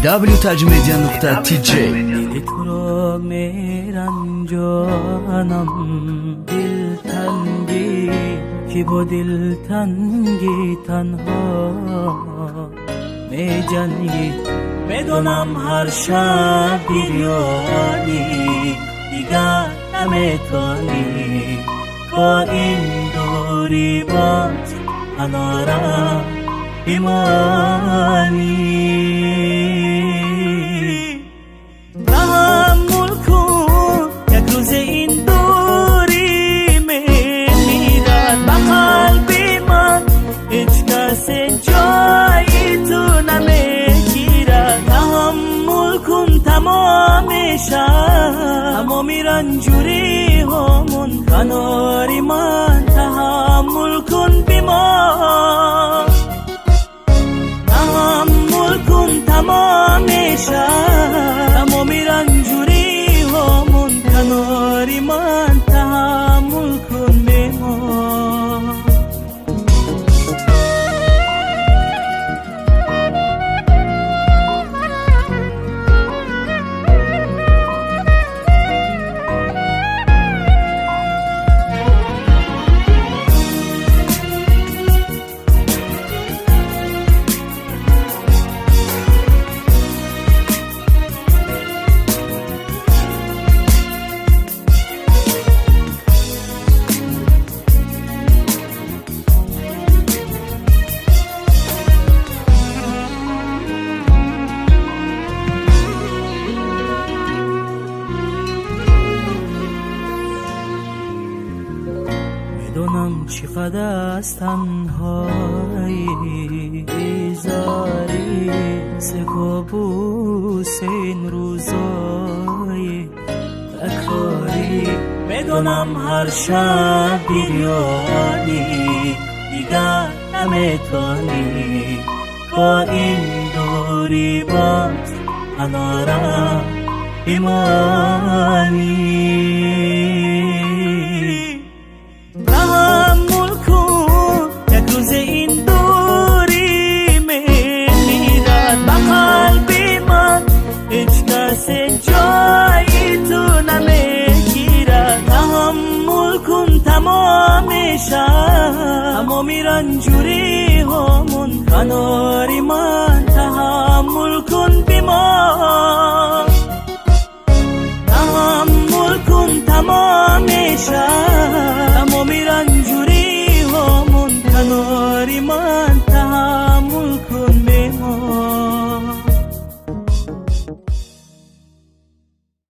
www.tajmedia.tj. दिल थोरो मेरंजनम दिल तंगी कि वो दिल तंगी तन्हा मैं जानी بدونم هر شب بیانی دیگر نمیتونی با این دوری باز کنارم بمانی تحمل کن یک روز این دوری میمیرد به قلب من هیچ کس جایی تو نمیگیرد تحمل کن تمام رنجوری همون کناری من تحمل کن بیمار تحمل کن تمام رنجوری همون کناری من تحمل کن بیمار میدونم چقدر از تنهایی بیزاری سکابوس این روزای تکراری میدونم هر شب بیانی دیگر نمیتونی با این دوری باز کنارم بمانی تحمل کن یک روز این دوری میمیرد به قلب من هیچ کس جایی تو نمیگیرد تحمل کن تمام رنجوری همون کنار